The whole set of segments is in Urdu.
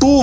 2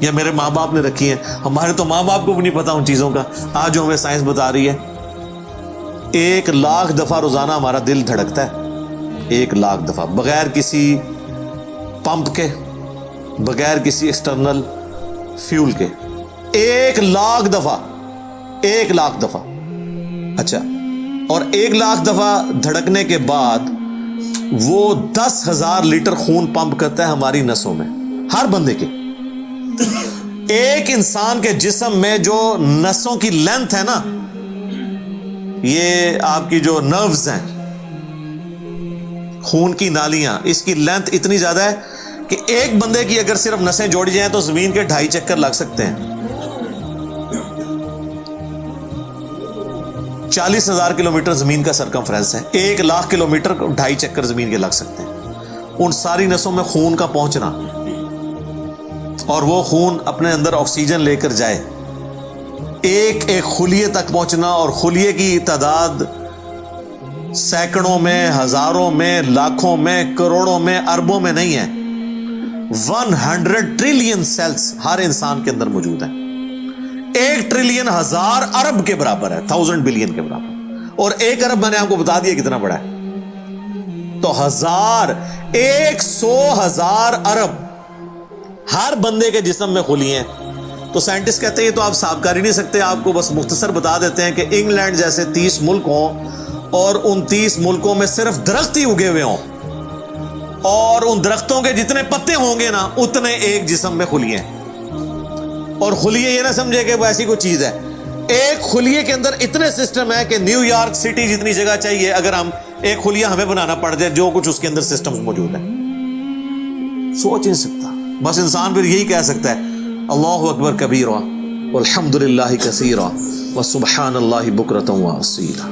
یا میرے ماں باپ نے رکھی ہیں. ہمارے تو ماں باپ کو بھی نہیں پتا ان چیزوں کا. آج جو ہمیں سائنس بتا رہی ہے 1,00,000 دفعہ روزانہ ہمارا دل دھڑکتا ہے. 1,00,000 دفعہ بغیر کسی پمپ کے, بغیر کسی ایکسٹرنل فیول کے. 1,00,000 دفعہ, 1,00,000 دفعہ. اچھا, اور 1,00,000 دفعہ دھڑکنے کے بعد وہ 10,000 لیٹر خون پمپ کرتا ہے ہماری نسوں میں, ہر بندے کے. ایک انسان کے جسم میں جو نسوں کی لینتھ ہے نا, یہ آپ کی جو نروز ہیں, خون کی نالیاں, اس کی لینتھ اتنی زیادہ ہے کہ ایک بندے کی اگر صرف نسیں جوڑی جائیں تو زمین کے 2.5 چکر لگ سکتے ہیں. 40,000 کلومیٹر زمین کا سرکمفرنس ہے. 1,00,000 کلومیٹر 2.5 چکر زمین کے لگ سکتے ہیں. ان ساری نسوں میں خون کا پہنچنا, اور وہ خون اپنے اندر آکسیجن لے کر جائے, ایک ایک خلیے تک پہنچنا, اور خلیے کی تعداد سینکڑوں میں, ہزاروں میں, لاکھوں میں, کروڑوں میں, اربوں میں نہیں ہے. 100 ٹریلین سیلز ہر انسان کے اندر موجود ہیں. 1 ٹریلین 1,000 ارب کے برابر ہے, 1,000 بلین کے برابر. اور 1 ارب میں نے آپ کو بتا دیا کتنا بڑا ہے. تو 100,000 ارب ہر بندے کے جسم میں خلیے ہیں. تو سائنٹسٹ کہتے ہیں یہ تو آپ صاف کر ہی نہیں سکتے, آپ کو بس مختصر بتا دیتے ہیں کہ انگلینڈ جیسے 30 ملک ہوں, اور ان 30 ملکوں میں صرف درخت ہی اگے ہوئے ہوں, اور ان درختوں کے جتنے پتے ہوں گے نا اتنے ایک جسم میں خلیے ہیں. اور خلیے یہ نہ سمجھے کہ وہ ایسی کوئی چیز ہے. ایک خلیے کے اندر اتنے سسٹم ہے کہ نیو یارک سٹی جتنی جگہ چاہیے, اگر ہم ایک خلیہ ہمیں بنانا پڑ جائے, جو کچھ اس کے اندر سسٹم موجود ہے سوچ نہیں سکتا. بس انسان پھر یہی کہہ سکتا ہے اللہ اکبر کبیرا والحمد للہ کثیرا وسبحان اللہ بکرۃ واصیلا.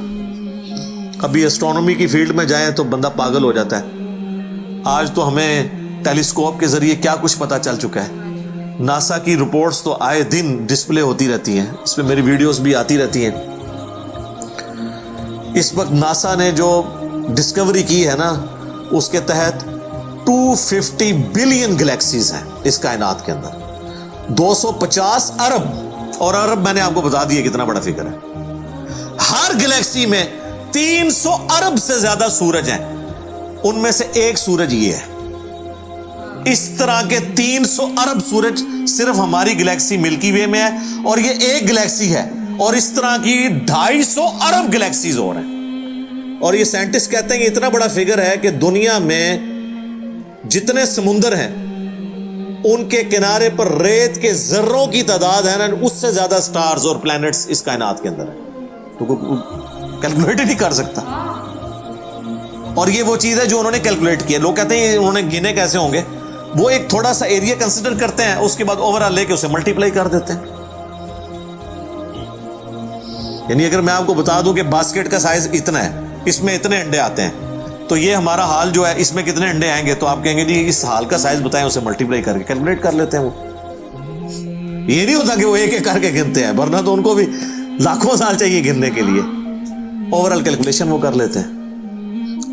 ابھی ایسٹرونومی کی فیلڈ میں جائیں تو بندہ پاگل ہو جاتا ہے. آج تو ہمیں ٹیلیسکوپ کے ذریعے کیا کچھ پتا چل چکا ہے. ناسا کی رپورٹس تو آئے دن ڈسپلے ہوتی رہتی ہیں, اس پہ میری ویڈیوز بھی آتی رہتی ہیں. اس وقت ناسا نے جو ڈسکوری کی ہے نا, اس کے تحت 250 بلین گلیکسیز ہیں اس کائنات کے اندر, 250 ارب. اور ارب میں نے آپ کو بتا دیا کتنا بڑا فگر ہے. ہر گلیکسی میں 300 ارب سے زیادہ سورج ہیں, ان میں سے ایک سورج یہ ہے. اس طرح کے 300 ارب سورج صرف ہماری گلیکسی ملکی وے میں ہے, اور یہ ایک گلیکسی ہے, اور اس طرح کی 250 ارب گلیکسیز اور ہیں. اور یہ سائنٹسٹ کہتے ہیں کہ اتنا بڑا فگر ہے کہ دنیا میں جتنے سمندر ہیں ان کے کنارے پر ریت کے ذروں کی تعداد ہے نا, اس سے زیادہ سٹارز اور پلانٹس اس کائنات کے اندر ہے. تو کیلکولیٹ ہی نہیں کر سکتا. اور یہ وہ چیز ہے جو انہوں نے کیلکولیٹ کی ہے. لوگ کہتے ہیں انہوں نے گنے کیسے ہوں گے, وہ ایک تھوڑا سا ایریا کنسیڈر کرتے ہیں, اس کے بعد اوور آل لے کے اسے ملٹیپلائی کر دیتے ہیں. یعنی اگر میں آپ کو بتا دوں کہ باسکٹ کا سائز اتنا ہے, اس میں اتنے انڈے آتے ہیں, تو یہ ہمارا حال جو ہے اس میں کتنے انڈے آئیں گے, تو آپ کہیں گے جی اس حال کا سائز بتائیں, اسے ملٹیپلائی کر کے کیلکولیٹ کر لیتے ہیں. وہ یہ نہیں ہوتا کہ وہ ایک ایک کر کے گنتے ہیں, ورنہ تو ان کو بھی لاکھوں سال چاہیے گننے کے لیے. اوور آل کیلکولیشن وہ کر لیتے ہیں.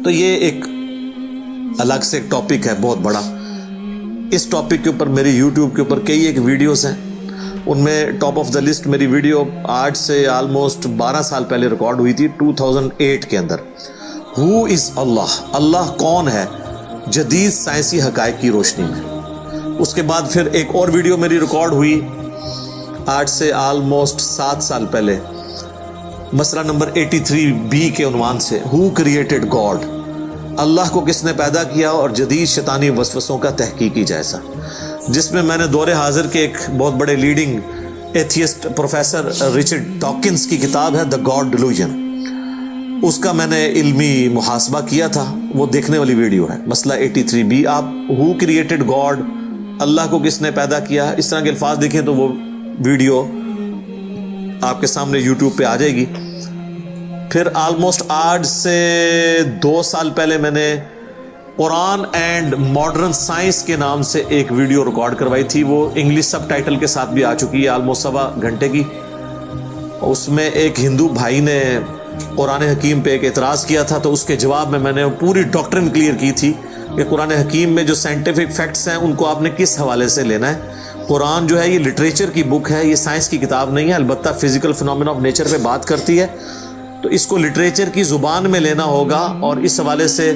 تو یہ ایک الگ سے ایک ٹاپک ہے بہت بڑا. اس ٹاپک کے اوپر میری یوٹیوب کے اوپر کئی ایک ویڈیوز ہیں, ان میں ٹاپ آف دا لسٹ میری ویڈیو آج سے آلموسٹ 12 سال پہلے ریکارڈ ہوئی تھی 2008 کے اندر. ہو از اللہ, اللہ کون ہے جدید سائنسی حقائق کی روشنی میں. اس کے بعد پھر ایک اور ویڈیو میری ریکارڈ ہوئی آج سے آلموسٹ 7 سال پہلے, مسئلہ نمبر 83B کے عنوان سے, ہو کریٹڈ گاڈ, اللہ کو کس نے پیدا کیا اور جدید شیطانی وسوسوں کا تحقیقی جائزہ, جس میں میں نے دور حاضر کے ایک بہت بڑے leading atheist professor Richard Dawkins کی کتاب ہے دا گاڈ ڈیلوژن, اس کا میں نے علمی محاسبہ کیا تھا. وہ دیکھنے والی ویڈیو ہے, مسئلہ 83B. آپ ہو کریٹڈ گاڈ, اللہ کو کس نے پیدا کیا, اس طرح کے الفاظ دیکھیں تو وہ ویڈیو آپ کے سامنے یوٹیوب پہ آ جائے گی. پھر آلموسٹ آج سے 2 سال پہلے میں نے قرآن اینڈ ماڈرن سائنس کے نام سے ایک ویڈیو ریکارڈ کروائی تھی. وہ انگلش سب ٹائٹل کے ساتھ بھی آ چکی ہے, آلموسٹ 1.25 گھنٹے کی. اس میں ایک ہندو بھائی نے قرآن حکیم پہ ایک اعتراض کیا تھا, تو اس کے جواب میں میں نے پوری ڈاکٹرن کلیئر کی تھی کہ قرآن حکیم میں جو سائنٹیفک فیکٹس ہیں ان کو آپ نے کس حوالے سے لینا ہے, قرآن جو ہے یہ لٹریچر کی بک ہے, یہ سائنس کی کتاب نہیں ہے, البتہ فزیکل فنومینا آف نیچر پہ بات کرتی ہے. تو اس کو لٹریچر کی زبان میں لینا ہوگا, اور اس حوالے سے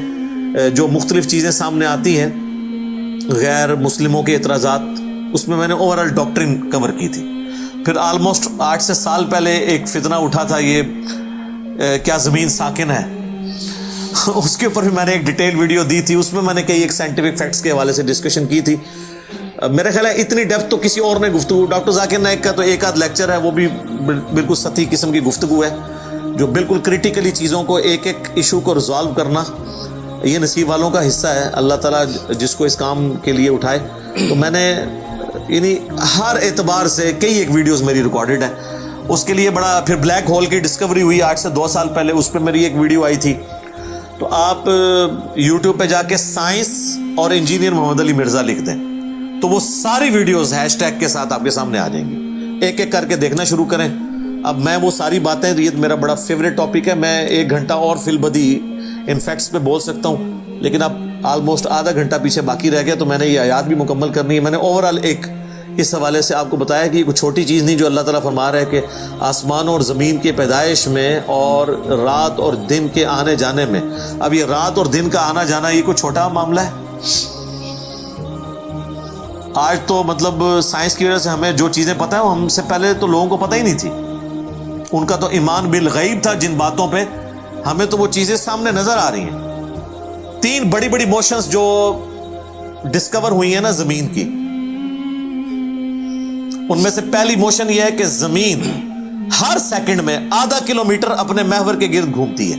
جو مختلف چیزیں سامنے آتی ہیں غیر مسلموں کے اعتراضات, اس میں نے اوور آل ڈاکٹرن کور کی تھی. پھر آلموسٹ 8 سے سال پہلے ایک فتنہ اٹھا تھا, یہ کیا زمین ساکن ہے, اس کے اوپر بھی میں نے ایک ڈیٹیل ویڈیو دی تھی. اس میں نے کئی ایک سائنٹیفک فیکٹس کے حوالے سے ڈسکشن کی تھی. میرا خیال ہے اتنی ڈیپتھ تو کسی اور نے گفتگو, ڈاکٹر ذاکر نائک کا تو ایک آدھ لیکچر ہے, وہ بھی بالکل سطحی قسم کی گفتگو ہے, جو بالکل کریٹیکلی چیزوں کو ایک ایک ایشو کو ریزالو کرنا یہ نصیب والوں کا حصہ ہے. اللہ تعالیٰ جس کو اس کام کے لیے اٹھائے. تو میں نے یعنی ہر اعتبار سے کئی ایک ویڈیوز میری ریکارڈڈ ہے. اس کے لیے بڑا, پھر بلیک ہول کی ڈسکوری ہوئی 8 سے 2 سال پہلے, اس پہ میری ایک ویڈیو آئی تھی. تو آپ یوٹیوب پہ جا کے سائنس اور انجینئر محمد علی مرزا لکھ دیں تو وہ ساری ویڈیوز ہیش ٹیگ کے ساتھ آپ کے سامنے آ جائیں گی. ایک ایک کر کے دیکھنا شروع کریں. اب میں وہ ساری باتیں, یہ میرا بڑا فیوریٹ ٹاپک ہے, میں 1 گھنٹہ اور فی البدی ان فیکٹس پہ بول سکتا ہوں, لیکن اب آلموسٹ آدھا گھنٹہ پیچھے باقی رہ گیا, تو میں نے یہ آیات بھی مکمل کرنی ہے. میں نے اوور آل ایک اس حوالے سے آپ کو بتایا کہ یہ کوئی چھوٹی چیز نہیں جو اللہ تعالیٰ فرما رہا ہے کہ آسمان اور زمین کے پیدائش میں اور رات اور دن کے آنے جانے میں. اب یہ رات اور دن کا آنا جانا یہ کوئی چھوٹا معاملہ ہے؟ آج تو مطلب سائنس کی وجہ سے ہمیں جو چیزیں پتہ ہیں ہم سے پہلے تو لوگوں کو پتہ ہی نہیں تھی. ان کا تو ایمان بالغیب تھا جن باتوں پہ, ہمیں تو وہ چیزیں سامنے نظر آ رہی ہیں. 3 بڑی بڑی موشنز جو ڈسکور ہوئی ہیں نا زمین کی, ان میں سے پہلی موشن یہ ہے کہ زمین ہر سیکنڈ میں آدھا کلومیٹر اپنے محور کے گرد گھومتی ہے.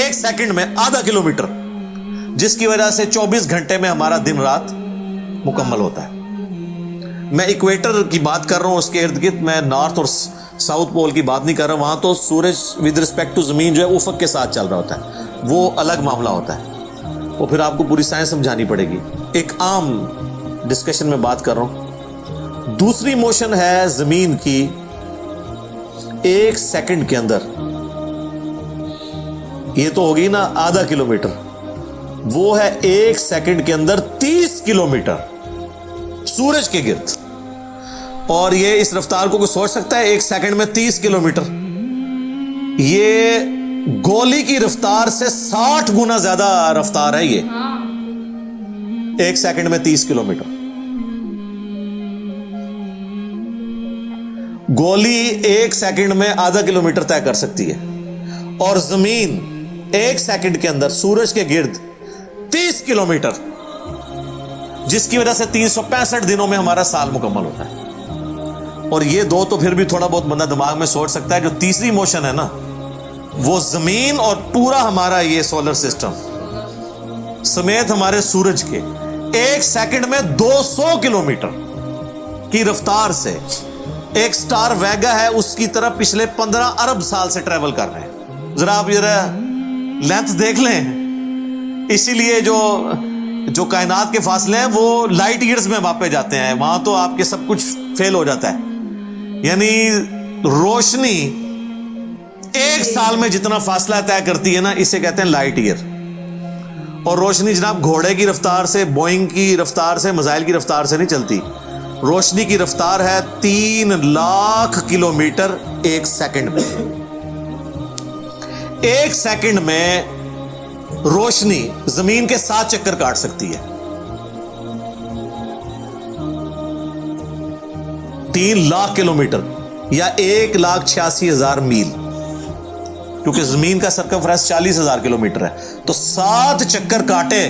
1 سیکنڈ میں آدھا کلومیٹر, جس کی وجہ سے 24 گھنٹے میں ہمارا دن رات مکمل ہوتا ہے. میں ایکویٹر کی بات کر رہا ہوں, اس کے ارد گرد, میں نارتھ اور ساؤتھ پول کی بات نہیں کر رہا. وہاں تو سورج ود رسپیکٹ ٹو زمین جو ہے افق کے ساتھ چل رہا ہوتا ہے, وہ الگ معاملہ ہوتا ہے. وہ پھر آپ کو پوری سائنس سمجھانی پڑے گی. ایک عام ڈسکشن میں بات کر رہا ہوں. دوسری موشن ہے زمین کی 1 سیکنڈ کے اندر, یہ تو ہوگی نا آدھا کلومیٹر, وہ ہے 1 سیکنڈ کے اندر 30 کلومیٹر سورج کے گرد. اور یہ اس رفتار کو کوئی سوچ سکتا ہے 1 سیکنڈ میں 30 کلومیٹر؟ یہ گولی کی رفتار سے 60 گنا زیادہ رفتار ہے یہ, 1 سیکنڈ میں 30 کلومیٹر. گولی 1 سیکنڈ میں آدھا کلومیٹر طے کر سکتی ہے, اور زمین 1 سیکنڈ کے اندر سورج کے گرد 30 کلومیٹر, جس کی وجہ سے 365 دنوں میں ہمارا سال مکمل ہوتا ہے. اور یہ 2 تو پھر بھی تھوڑا بہت بندہ دماغ میں سوچ سکتا ہے. جو تیسری موشن ہے نا, وہ زمین اور پورا ہمارا یہ سولر سسٹم سمیت ہمارے سورج کے 1 سیکنڈ میں 200 کلومیٹر کی رفتار سے ایک سٹار ویگا ہے, اس کی طرف پچھلے 15 ارب سال سے ٹریول کر رہے ہیں. ذرا آپ یہ لینتھ دیکھ لیں. اسی لیے جو کائنات کے فاصلے ہیں وہ لائٹ ایئرز میں ماپے جاتے ہیں. وہاں تو آپ کے سب کچھ فیل ہو جاتا ہے. یعنی روشنی 1 سال میں جتنا فاصلہ طے کرتی ہے نا, اسے کہتے ہیں لائٹ ایئر. اور روشنی جناب گھوڑے کی رفتار سے, بوئنگ کی رفتار سے, میزائل کی رفتار سے نہیں چلتی. روشنی کی رفتار ہے 3 لاکھ کلومیٹر 1 سیکنڈ میں. 1 سیکنڈ میں روشنی زمین کے 7 چکر کاٹ سکتی ہے. 3 لاکھ کلومیٹر یا 1,86,000 میل, کیونکہ زمین کا سرکمفرنس 40,000 کلومیٹر ہے. تو 7 چکر کاٹے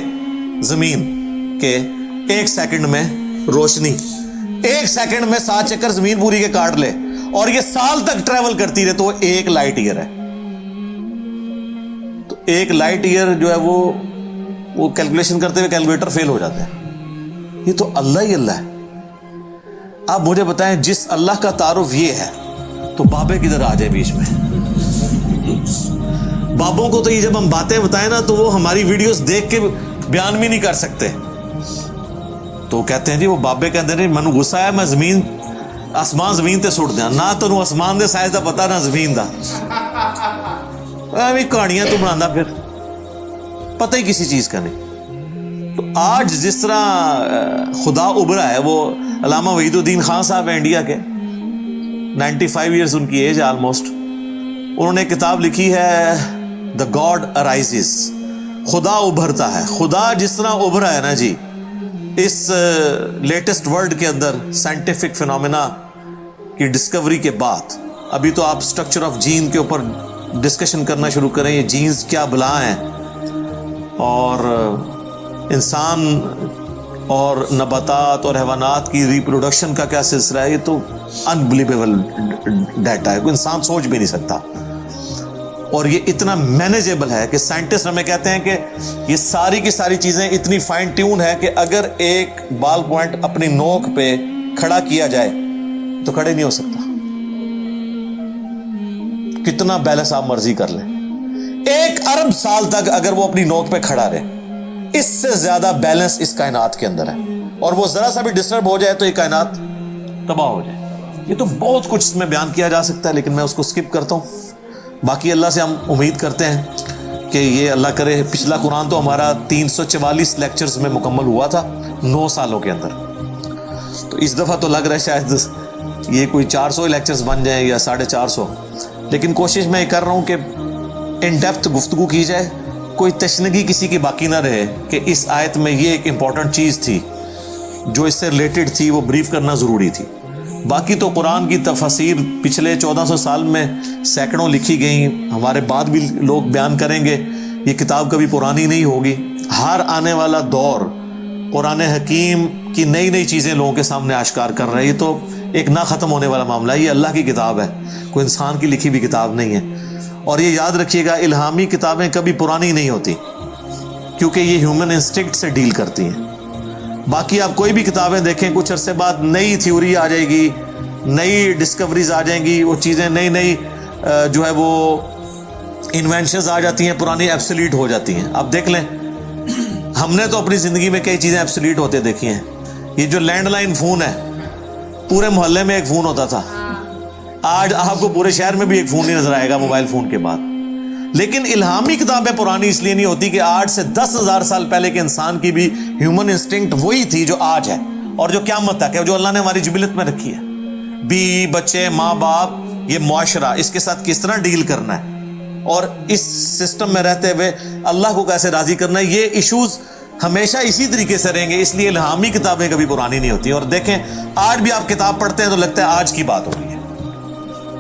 زمین کے 1 سیکنڈ میں روشنی, 1 سیکنڈ میں 7 چکر زمین پوری کے کاٹ لے, اور یہ سال تک ٹریول کرتی رہے, تو وہ 1 لائٹ ایئر ہے. تو 1 لائٹ ایئر جو ہے وہ کیلکولیشن کرتے ہوئے کیلکولیٹر فیل ہو جاتا ہے. یہ تو اللہ ہی اللہ ہے. آپ مجھے بتائیں, جس اللہ کا تعارف یہ ہے تو بابے کدھر آ جائے بیچ میں؟ بابوں کو تو یہ جب ہم باتیں بتائیں نا, تو وہ ہماری ویڈیوز دیکھ کے بیان بھی نہیں کر سکتے. تو کہتے ہیں جی وہ بابے کہتے ہیں مینوں غصہ ہے, میں زمین آسمان زمین تے سٹ دیاں. نہ تینوں آسمان دے سائز دا پتا نہ زمین دا, ایویں کہانیاں تو بنانا, پھر پتہ ہی کسی چیز کا نہیں. تو آج جس طرح خدا ابھرا ہے, وہ علامہ وحید الدین خان صاحب ہیں انڈیا کے, 95 ایئرز ان کی ایج آلموسٹ. انہوں نے کتاب لکھی ہے دا گاڈ ارائزز, خدا ابھرتا ہے. خدا جس طرح ابھرا ہے نا جی اس لیٹسٹ ورلڈ کے اندر سائنٹیفک فینومینا کی ڈسکوری کے بعد, ابھی تو آپ اسٹرکچر آف جین کے اوپر ڈسکشن کرنا شروع کریں, یہ جینز کیا بلا ہیں اور انسان اور نباتات اور حیوانات کی ریپروڈکشن کا کیا سلسلہ ہے, یہ تو انبلیویبل ڈیٹا ہے, کوئی انسان سوچ بھی نہیں سکتا. اور یہ اتنا مینیجیبل ہے کہ سائنٹسٹ ہمیں کہتے ہیں کہ یہ ساری کی ساری چیزیں اتنی فائن ٹیون ہے کہ اگر ایک بال پوائنٹ اپنی نوک پہ کھڑا کیا جائے تو کھڑے نہیں ہو سکتا, کتنا بیلنس آپ مرضی کر لیں. 1 ارب سال تک اگر وہ اپنی نوک پہ کھڑا رہے, اس سے زیادہ بیلنس اس کائنات کے اندر ہے, اور وہ ذرا سا بھی ڈسٹرب ہو جائے تو یہ کائنات تباہ ہو جائے. یہ تو بہت کچھ اس میں بیان کیا جا سکتا ہے لیکن میں اس کو سکپ کرتا ہوں. باقی اللہ سے ہم امید کرتے ہیں کہ یہ اللہ کرے. پچھلا قرآن تو ہمارا 344 لیکچرز میں مکمل ہوا تھا 9 سالوں کے اندر, تو اس دفعہ تو لگ رہا ہے شاید یہ کوئی 400 لیکچرز بن جائیں یا 450, لیکن کوشش میں یہ کر رہا ہوں کہ ان ڈیپتھ گفتگو کی جائے, کوئی تشنگی کسی کی باقی نہ رہے کہ اس آیت میں یہ ایک امپورٹنٹ چیز تھی جو اس سے ریلیٹڈ تھی, وہ بریف کرنا ضروری تھی. باقی تو قرآن کی تفاسیر پچھلے 1400 سال میں سینکڑوں لکھی گئیں, ہمارے بعد بھی لوگ بیان کریں گے. یہ کتاب کبھی پرانی نہیں ہوگی, ہر آنے والا دور قرآن حکیم کی نئی نئی چیزیں لوگوں کے سامنے آشکار کر رہے ہیں. یہ تو ایک نہ ختم ہونے والا معاملہ ہے, یہ اللہ کی کتاب ہے, کوئی انسان کی لکھی ہوئی کتاب نہیں ہے. اور یہ یاد رکھیے گا, الہامی کتابیں کبھی پرانی نہیں ہوتی کیونکہ یہ ہیومن انسٹنکٹ سے ڈیل کرتی ہیں. باقی آپ کوئی بھی کتابیں دیکھیں, کچھ عرصے بعد نئی تھیوری آ جائے گی, نئی ڈسکوریز آ جائیں گی, وہ چیزیں نئی نئی جو ہے وہ انوینشنز آ جاتی ہیں, پرانی ایبسلیٹ ہو جاتی ہیں. آپ دیکھ لیں, ہم نے تو اپنی زندگی میں کئی چیزیں ایبسلیٹ ہوتے دیکھی ہیں. یہ جو لینڈ لائن فون ہے, پورے محلے میں ایک فون ہوتا تھا, آج آپ کو پورے شہر میں بھی ایک فون نہیں نظر آئے گا موبائل فون کے بعد. لیکن الہامی کتابیں پرانی اس لیے نہیں ہوتی کہ آج سے 10,000 سال پہلے کے انسان کی بھی ہیومن انسٹنکٹ وہی تھی جو آج ہے اور جو قیامت تک ہے, جو اللہ نے ہماری جبلت میں رکھی ہے. بیوی بچے ماں باپ, یہ معاشرہ, اس کے ساتھ کس طرح ڈیل کرنا ہے اور اس سسٹم میں رہتے ہوئے اللہ کو کیسے راضی کرنا ہے, یہ ایشوز ہمیشہ اسی طریقے سے رہیں گے. اس لیے الہامی کتابیں کبھی پرانی نہیں ہوتی. اور دیکھیں آج بھی آپ کتاب پڑھتے ہیں تو لگتا ہے آج کی بات ہو رہی ہے.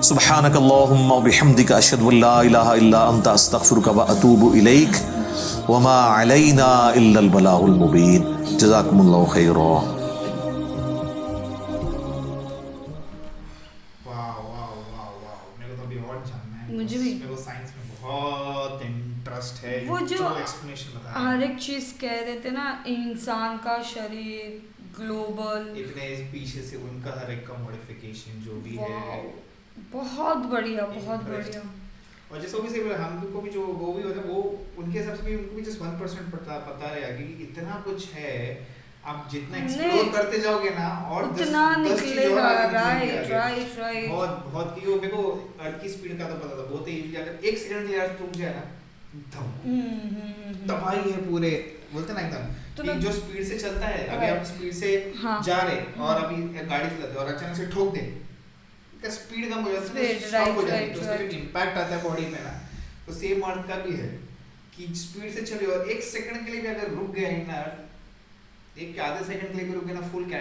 سبحانک اللہم و بحمدک اشہد ان لا الہ الا انت استغفرک و اتوب الیک وما علینا الا البلاغ المبین. جزاکم اللہ خیرا. میرے کو تو ابھی اور جاننا ہے. مجھے بھی. میرے کو سائنس میں بہت انٹرسٹ ہے. وہ جو ایکسپلینیشن بتا ہر ایک چیز کہہ رہے تھے نا, انسان کا شریر گلوبل اتنے پیچھے سے ان کا ہر ایک کا موڈیفیکیشن جو بھی ہے, بہت بڑھیا بہت بڑھیا. اور جیسے ہم کو بھی جو وہ بھی ہوتا ہے وہ ان کے حساب سے بھی ان کو بھی جس 1% پتہ رہے گا کہ اتنا کچھ ہے. آپ جتنا ایکسپلور کرتے جاؤ گے نا اور اتنا نکلے گا. Right right right. بہت بہت کی میرے کو ارتھ کی سپیڈ کا تو پتا تھا بہت ہی, اگر ایک سیکنڈ کے لیے ارتھ رک جائے نا تباہی ہے پورے. بولتے نا ایک دم جو سپیڈ سے چلتا ہے, ابھی آپ سپیڈ سے جا رہے اور ابھی گاڑی چلاتے اور اچانک سے ٹھوک دیں, اسپیڈ کم ہو جاتی ہے, اسٹاپ ہو جاتی ہے, تو اس کا ایک امپیکٹ آتا ہے باڈی میں نا. تو سیم ارتھ کا بھی ہے کہ اسپیڈ سے چلے اور ایک سیکنڈ کے لیے بھی اگر رک گیا نا, ایک آدھے سیکنڈ کے لیے بھی رک گیا نا, فل کیا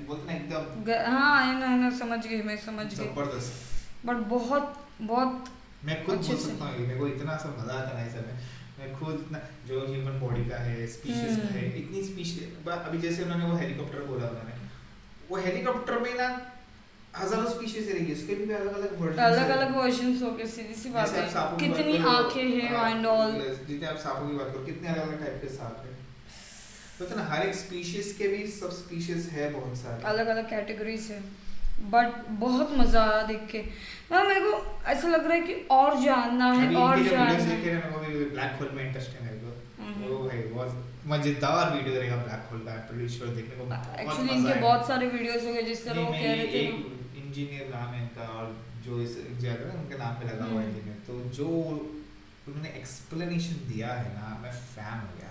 بولتے نا ایک دم. ہاں نا سمجھ گئی میں, سمجھ گئی. زبردست. بٹ بہت بہت میں خود بول سکتا ہوں, میرے کو اتنا سا مزہ آتا ہے سب میں خود اتنا جو ہیومن باڈی کا ہے, اسپیشیز کا ہے, اتنی اسپیشیز. ابھی جیسے انہوں نے وہ ہیلی کاپٹر بولا, انہوں نے وہ ہیلی کاپٹر میں نا ہزاروں اسپیشیز رہیں گی, اس کے بھی الگ الگ ورژنز ہو کے. سیدھی سی بات ہے, کتنی آنکھیں ہیں اینڈ آل. جتنے آپ سانپوں کی بات کرو, کتنے الگ الگ ٹائپ کے سانپ ہیں. تو نا ہر ایک اسپیشیز کے بھی سب اسپیشیز ہے بہت سارے, الگ الگ کیٹیگریز ہے. بٹ بہت مزہ آیا دیکھ کے. میرے کو ایسا لگ رہا ہے کہ اور جاننا ہے اور جاننا ہے. بلیک ہول میں انٹرسٹ ہے میرے کو. وہ بھائی بہت مزیدار ویڈیو رہے گا بلیک ہول کا, پریٹی شیور دیکھنے کو ایکچولی ان کے بہت سارے ویڈیوز ہو گئے جس طرح وہ کہہ رہے تھے. انجینئر نام ہے ان کا, اور جو اس جگہ ان کے نام پہ لگا ہوا ہے انجینئر, تو جو انہوں نے ایکسپلینیشن دیا ہے نا, میں فین ہو گیا.